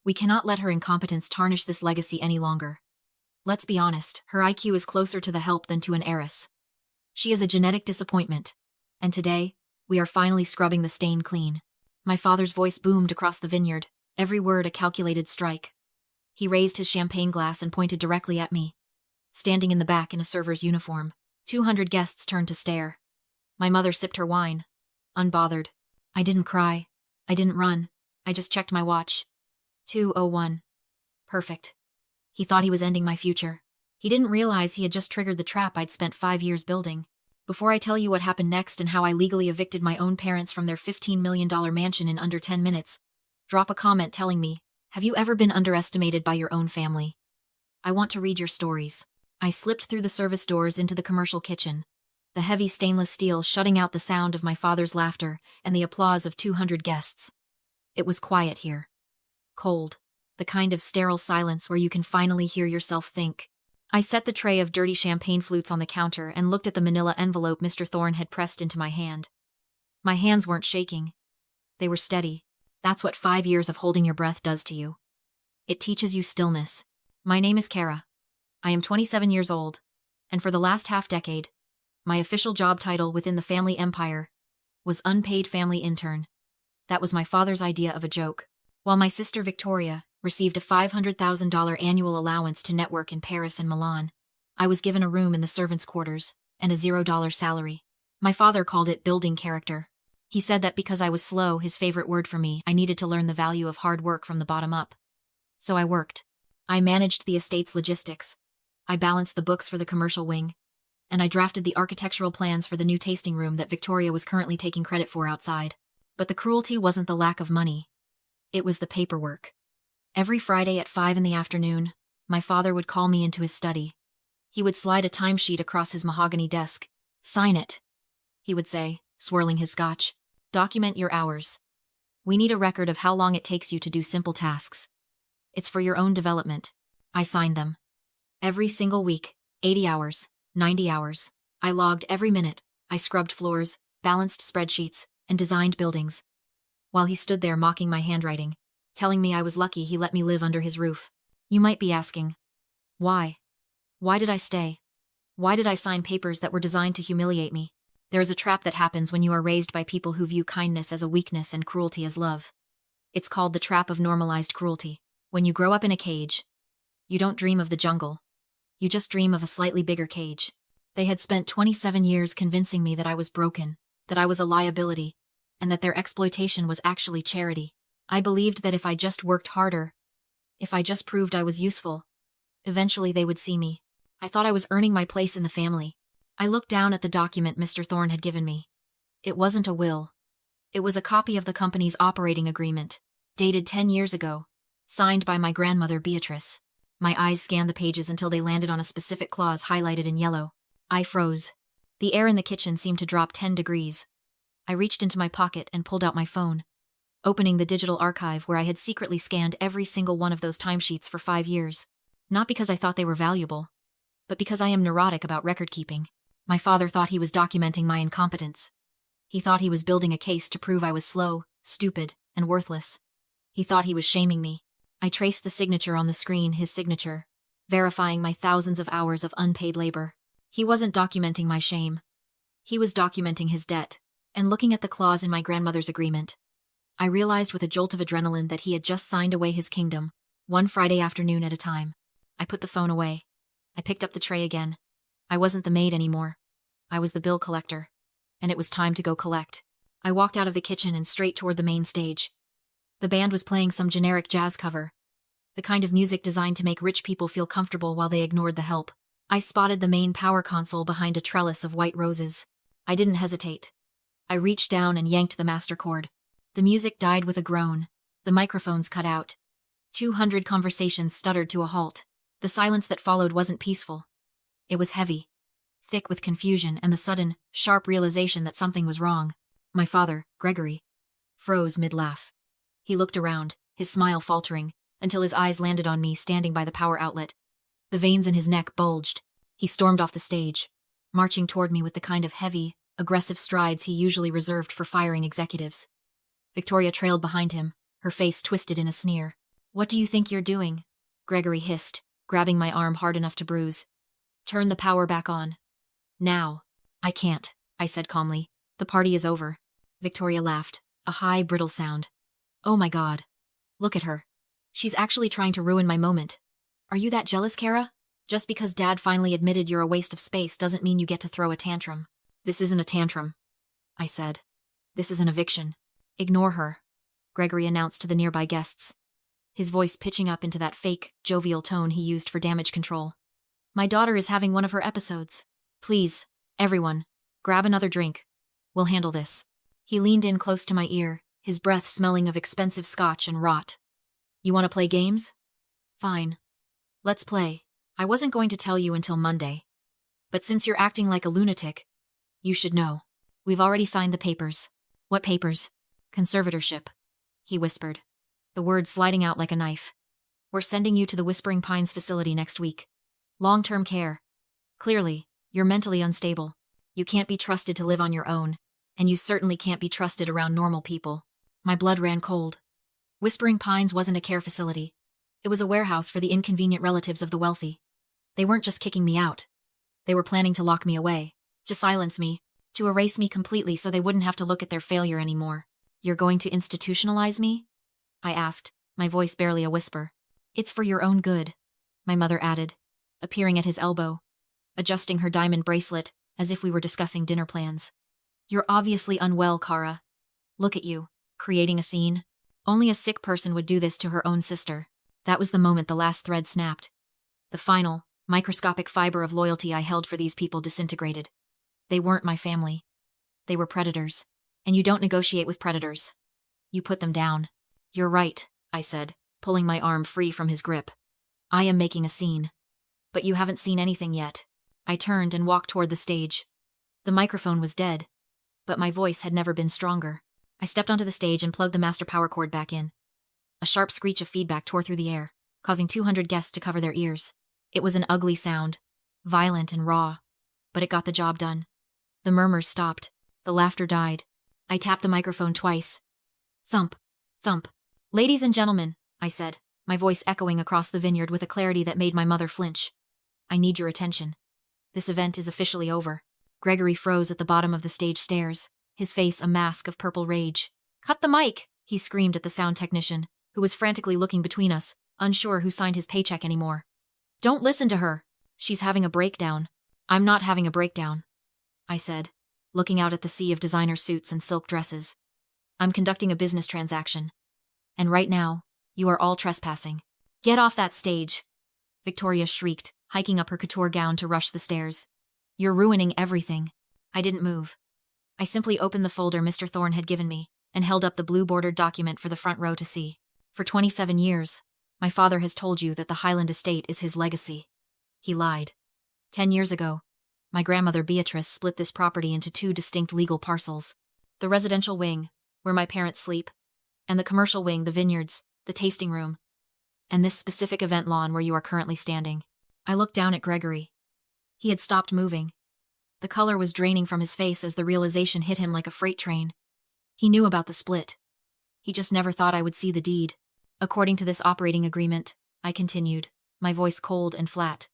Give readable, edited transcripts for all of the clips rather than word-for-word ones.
We cannot let her incompetence tarnish this legacy any longer. Let's be honest, her IQ is closer to the help than to an heiress. She is a genetic disappointment. And today, we are finally scrubbing the stain clean. My father's voice boomed across the vineyard, every word a calculated strike. He raised his champagne glass and pointed directly at me. Standing in the back in a server's uniform, 200 guests turned to stare. My mother sipped her wine, unbothered. I didn't cry. I didn't run. I just checked my watch. 2:01. Perfect. He thought he was ending my future. He didn't realize he had just triggered the trap I'd spent 5 years building. Before I tell you what happened next and how I legally evicted my own parents from their $15 million mansion in under 10 minutes, drop a comment telling me, have you ever been underestimated by your own family? I want to read your stories. I slipped through the service doors into the commercial kitchen, the heavy stainless steel shutting out the sound of my father's laughter and the applause of 200 guests. It was quiet here. Cold. The kind of sterile silence where you can finally hear yourself think. I set the tray of dirty champagne flutes on the counter and looked at the manila envelope Mr. Thorne had pressed into my hand. My hands weren't shaking. They were steady. That's what 5 years of holding your breath does to you. It teaches you stillness. My name is Kara. I am 27 years old, and for the last half-decade, my official job title within the family empire was unpaid family intern. That was my father's idea of a joke. While my sister Victoria received a $500,000 annual allowance to network in Paris and Milan, I was given a room in the servants' quarters and a $0 salary. My father called it building character. He said that because I was slow, his favorite word for me, I needed to learn the value of hard work from the bottom up. So I worked. I managed the estate's logistics. I balanced the books for the commercial wing. And I drafted the architectural plans for the new tasting room that Victoria was currently taking credit for outside. But the cruelty wasn't the lack of money. It was the paperwork. Every Friday at 5 in the afternoon, my father would call me into his study. He would slide a timesheet across his mahogany desk. Sign it, he would say, swirling his scotch. Document your hours. We need a record of how long it takes you to do simple tasks. It's for your own development. I signed them. Every single week, 80 hours, 90 hours. I logged every minute. I scrubbed floors, balanced spreadsheets, and designed buildings. While he stood there mocking my handwriting, telling me I was lucky he let me live under his roof. You might be asking, why? Why did I stay? Why did I sign papers that were designed to humiliate me? There is a trap that happens when you are raised by people who view kindness as a weakness and cruelty as love. It's called the trap of normalized cruelty. When you grow up in a cage, you don't dream of the jungle. You just dream of a slightly bigger cage. They had spent 27 years convincing me that I was broken, that I was a liability, and that their exploitation was actually charity. I believed that if I just worked harder, if I just proved I was useful, eventually they would see me. I thought I was earning my place in the family. I looked down at the document Mr. Thorne had given me. It wasn't a will. It was a copy of the company's operating agreement, dated 10 years ago, signed by my grandmother Beatrice. My eyes scanned the pages until they landed on a specific clause highlighted in yellow. I froze. The air in the kitchen seemed to drop 10 degrees. I reached into my pocket and pulled out my phone, opening the digital archive where I had secretly scanned every single one of those timesheets for 5 years. Not because I thought they were valuable, but because I am neurotic about record keeping. My father thought he was documenting my incompetence. He thought he was building a case to prove I was slow, stupid, and worthless. He thought he was shaming me. I traced the signature on the screen, his signature, verifying my thousands of hours of unpaid labor. He wasn't documenting my shame. He was documenting his debt. And looking at the clause in my grandmother's agreement, I realized with a jolt of adrenaline that he had just signed away his kingdom, one Friday afternoon at a time. I put the phone away. I picked up the tray again. I wasn't the maid anymore. I was the bill collector. And it was time to go collect. I walked out of the kitchen and straight toward the main stage. The band was playing some generic jazz cover, the kind of music designed to make rich people feel comfortable while they ignored the help. I spotted the main power console behind a trellis of white roses. I didn't hesitate. I reached down and yanked the master cord. The music died with a groan. The microphones cut out. 200 conversations stuttered to a halt. The silence that followed wasn't peaceful. It was heavy, thick with confusion and the sudden, sharp realization that something was wrong. My father, Gregory, froze mid-laugh. He looked around, his smile faltering, until his eyes landed on me standing by the power outlet. The veins in his neck bulged. He stormed off the stage, marching toward me with the kind of heavy, aggressive strides he usually reserved for firing executives. Victoria trailed behind him, her face twisted in a sneer. What do you think you're doing? Gregory hissed, grabbing my arm hard enough to bruise. Turn the power back on. Now. I can't, I said calmly. The party is over. Victoria laughed, a high, brittle sound. Oh my God. Look at her. She's actually trying to ruin my moment. Are you that jealous, Kara? Just because Dad finally admitted you're a waste of space doesn't mean you get to throw a tantrum. This isn't a tantrum, I said. This is an eviction. Ignore her, Gregory announced to the nearby guests, his voice pitching up into that fake, jovial tone he used for damage control. My daughter is having one of her episodes. Please, everyone, grab another drink. We'll handle this. He leaned in close to my ear, his breath smelling of expensive scotch and rot. You want to play games? Fine. Let's play. I wasn't going to tell you until Monday. But since you're acting like a lunatic, you should know. We've already signed the papers. What papers? Conservatorship, he whispered, the words sliding out like a knife. We're sending you to the Whispering Pines facility next week. Long-term care. Clearly, you're mentally unstable. You can't be trusted to live on your own, and you certainly can't be trusted around normal people. My blood ran cold. Whispering Pines wasn't a care facility. It was a warehouse for the inconvenient relatives of the wealthy. They weren't just kicking me out. They were planning to lock me away, to silence me, to erase me completely so they wouldn't have to look at their failure anymore. You're going to institutionalize me? I asked, my voice barely a whisper. It's for your own good, my mother added, appearing at his elbow, adjusting her diamond bracelet as if we were discussing dinner plans. You're obviously unwell, Kara. Look at you, creating a scene. Only a sick person would do this to her own sister. That was the moment the last thread snapped. The final, microscopic fiber of loyalty I held for these people disintegrated. They weren't my family. They were predators. And you don't negotiate with predators. You put them down. You're right, I said, pulling my arm free from his grip. I am making a scene. But you haven't seen anything yet. I turned and walked toward the stage. The microphone was dead, but my voice had never been stronger. I stepped onto the stage and plugged the master power cord back in. A sharp screech of feedback tore through the air, causing 200 guests to cover their ears. It was an ugly sound, violent and raw, but it got the job done. The murmurs stopped. The laughter died. I tapped the microphone twice. Thump, thump. Ladies and gentlemen, I said, my voice echoing across the vineyard with a clarity that made my mother flinch. I need your attention. This event is officially over. Gregory froze at the bottom of the stage stairs, his face a mask of purple rage. Cut the mic, he screamed at the sound technician, who was frantically looking between us, unsure who signed his paycheck anymore. Don't listen to her. She's having a breakdown. I'm not having a breakdown, I said, looking out at the sea of designer suits and silk dresses. I'm conducting a business transaction. And right now, you are all trespassing. Get off that stage, Victoria shrieked, hiking up her couture gown to rush the stairs. You're ruining everything. I didn't move. I simply opened the folder Mr. Thorne had given me and held up the blue-bordered document for the front row to see. For 27 years, my father has told you that the Highland estate is his legacy. He lied. 10 years ago, my grandmother Beatrice split this property into 2 distinct legal parcels. The residential wing, where my parents sleep, and the commercial wing, the vineyards, the tasting room, and this specific event lawn where you are currently standing. I looked down at Gregory. He had stopped moving. The color was draining from his face as the realization hit him like a freight train. He knew about the split. He just never thought I would see the deed. According to this operating agreement, I continued, my voice cold and flat,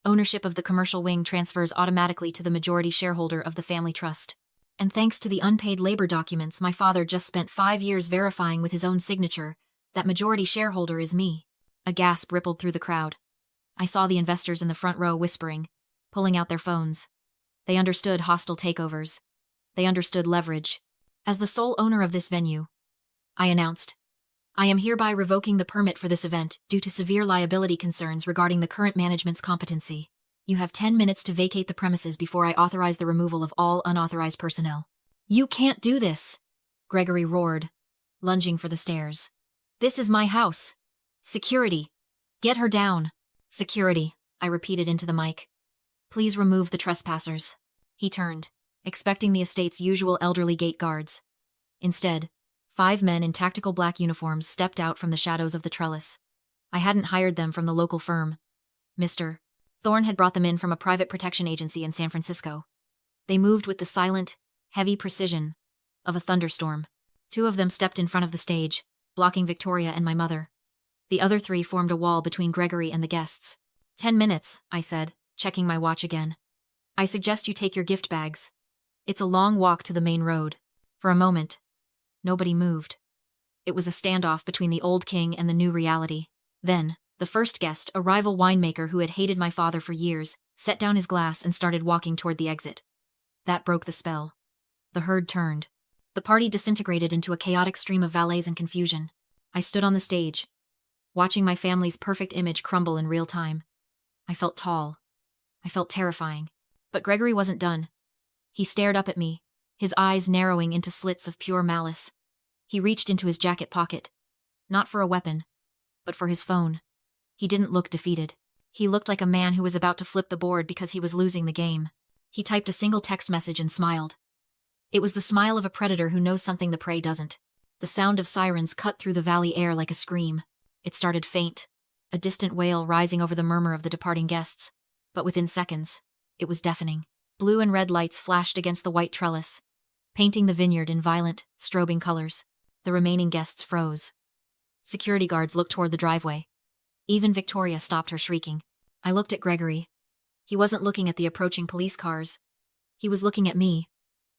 ownership of the commercial wing transfers automatically to the majority shareholder of the family trust. And thanks to the unpaid labor documents my father just spent 5 years verifying with his own signature, that majority shareholder is me. A gasp rippled through the crowd. I saw the investors in the front row whispering, pulling out their phones. They understood hostile takeovers. They understood leverage. As the sole owner of this venue, I announced, I am hereby revoking the permit for this event due to severe liability concerns regarding the current management's competency. You have 10 minutes to vacate the premises before I authorize the removal of all unauthorized personnel. You can't do this, Gregory roared, lunging for the stairs. This is my house. Security. Get her down. Security, I repeated into the mic. Please remove the trespassers. He turned, expecting the estate's usual elderly gate guards. Instead, 5 men in tactical black uniforms stepped out from the shadows of the trellis. I hadn't hired them from the local firm. Mr. Thorne had brought them in from a private protection agency in San Francisco. They moved with the silent, heavy precision of a thunderstorm. 2 of them stepped in front of the stage, blocking Victoria and my mother. The other three formed a wall between Gregory and the guests. 10 minutes, I said, checking my watch again. I suggest you take your gift bags. It's a long walk to the main road. For a moment, nobody moved. It was a standoff between the old king and the new reality. Then, the first guest, a rival winemaker who had hated my father for years, set down his glass and started walking toward the exit. That broke the spell. The herd turned. The party disintegrated into a chaotic stream of valets and confusion. I stood on the stage, watching my family's perfect image crumble in real time. I felt tall. I felt terrifying. But Gregory wasn't done. He stared up at me, his eyes narrowing into slits of pure malice. He reached into his jacket pocket. Not for a weapon, but for his phone. He didn't look defeated. He looked like a man who was about to flip the board because he was losing the game. He typed a single text message and smiled. It was the smile of a predator who knows something the prey doesn't. The sound of sirens cut through the valley air like a scream. It started faint, a distant wail rising over the murmur of the departing guests. But within seconds, it was deafening. Blue and red lights flashed against the white trellis, painting the vineyard in violent, strobing colors. The remaining guests froze. Security guards looked toward the driveway. Even Victoria stopped her shrieking. I looked at Gregory. He wasn't looking at the approaching police cars. He was looking at me,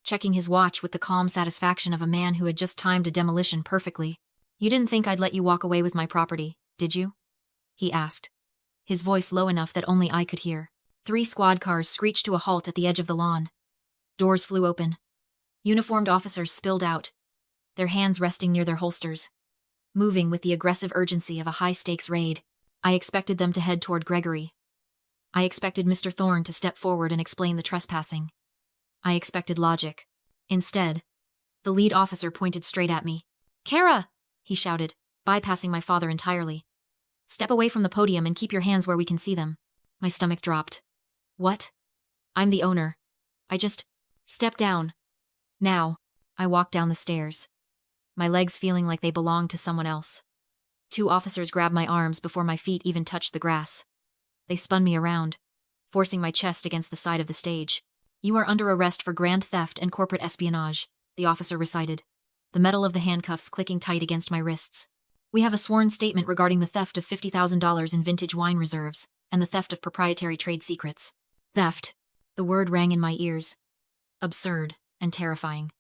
checking his watch with the calm satisfaction of a man who had just timed a demolition perfectly. "You didn't think I'd let you walk away with my property, did you?" he asked, his voice low enough that only I could hear. 3 squad cars screeched to a halt at the edge of the lawn. Doors flew open. Uniformed officers spilled out, their hands resting near their holsters, moving with the aggressive urgency of a high-stakes raid. I expected them to head toward Gregory. I expected Mr. Thorne to step forward and explain the trespassing. I expected logic. Instead, the lead officer pointed straight at me. "Kara!" he shouted, bypassing my father entirely. "Step away from the podium and keep your hands where we can see them." My stomach dropped. "What? I'm the owner. I just... Step down. Now." I walked down the stairs, my legs feeling like they belonged to someone else. 2 officers grabbed my arms before my feet even touched the grass. They spun me around, forcing my chest against the side of the stage. "You are under arrest for grand theft and corporate espionage," the officer recited, the metal of the handcuffs clicking tight against my wrists. "We have a sworn statement regarding the theft of $50,000 in vintage wine reserves and the theft of proprietary trade secrets." Theft. The word rang in my ears. Absurd and terrifying.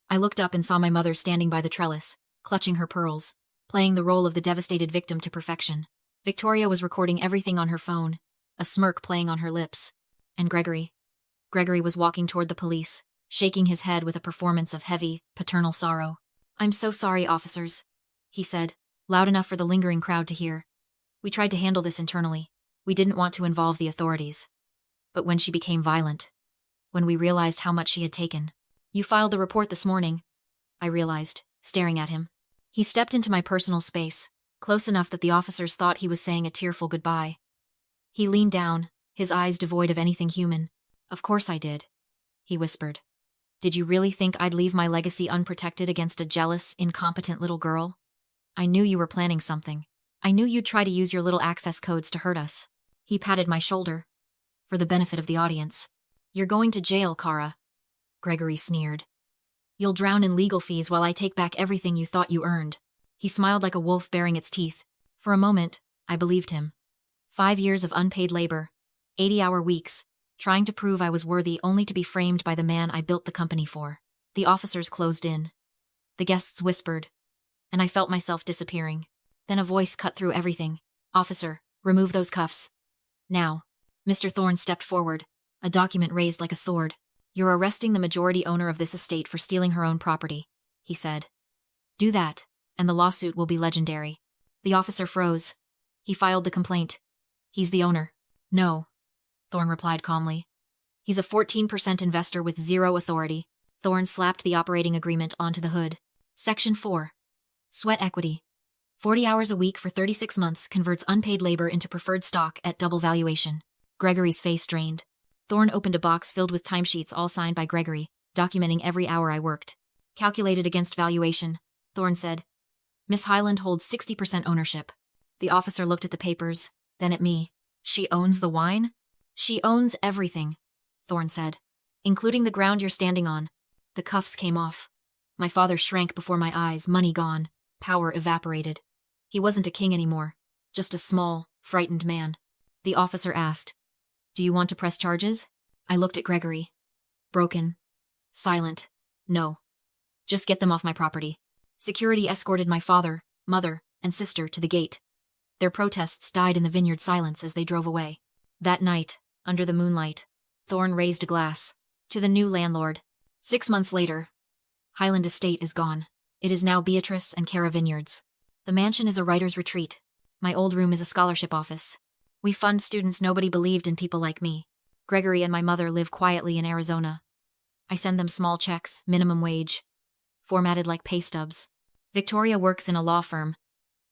I looked up and saw my mother standing by the trellis, clutching her pearls, playing the role of the devastated victim to perfection. Victoria was recording everything on her phone, a smirk playing on her lips. And Gregory was walking toward the police, shaking his head with a performance of heavy, paternal sorrow. "I'm so sorry, officers," he said, loud enough for the lingering crowd to hear. "We tried to handle this internally. We didn't want to involve the authorities. But when she became violent, when we realized how much she had taken..." "You filed the report this morning," I realized, staring at him. He stepped into my personal space, close enough that the officers thought he was saying a tearful goodbye. He leaned down, his eyes devoid of anything human. "Of course I did," he whispered. "Did you really think I'd leave my legacy unprotected against a jealous, incompetent little girl? I knew you were planning something. I knew you'd try to use your little access codes to hurt us." He patted my shoulder, for the benefit of the audience. "You're going to jail, Kara," Gregory sneered. "You'll drown in legal fees while I take back everything you thought you earned." He smiled like a wolf baring its teeth. For a moment, I believed him. 5 years of unpaid labor, 80-hour weeks, trying to prove I was worthy only to be framed by the man I built the company for. The officers closed in. The guests whispered, and I felt myself disappearing. Then a voice cut through everything. "Officer, remove those cuffs. Now." Mr. Thorne stepped forward, a document raised like a sword. "You're arresting the majority owner of this estate for stealing her own property," he said. "Do that, and the lawsuit will be legendary." The officer froze. He filed the complaint. "He's the owner." "No," Thorne replied calmly. "He's a 14% investor with zero authority." Thorne slapped the operating agreement onto the hood. Section 4. Sweat equity. 40 hours a week for 36 months converts unpaid labor into preferred stock at double valuation. Gregory's face drained. Thorne opened a box filled with timesheets all signed by Gregory, documenting every hour I worked. "Calculated against valuation," Thorne said. "Miss Highland holds 60% ownership." The officer looked at the papers, then at me. "She owns the wine?" "She owns everything," Thorne said, "including the ground you're standing on." The cuffs came off. My father shrank before my eyes, money gone, power evaporated. He wasn't a king anymore. Just a small, frightened man. The officer asked, "Do you want to press charges?" I looked at Gregory. Broken. Silent. "No. Just get them off my property." Security escorted my father, mother, and sister to the gate. Their protests died in the vineyard silence as they drove away. That night, under the moonlight, Thorne raised a glass. To the new landlord. 6 months later. Highland Estate is gone. It is now Beatrice and Cara Vineyards. The mansion is a writer's retreat. My old room is a scholarship office. We fund students. Nobody believed in people like me. Gregory and my mother live quietly in Arizona. I send them small checks, minimum wage, formatted like pay stubs. Victoria works in a law firm.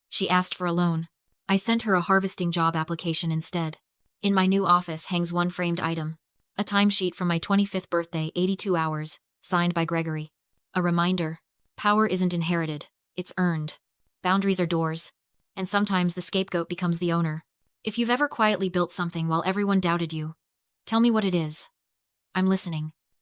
She asked for a loan. I sent her a harvesting job application instead. In my new office hangs one framed item. A timesheet from my 25th birthday, 82 hours, signed by Gregory. A reminder. Power isn't inherited, it's earned. Boundaries are doors. And sometimes the scapegoat becomes the owner. If you've ever quietly built something while everyone doubted you, tell me what it is. I'm listening.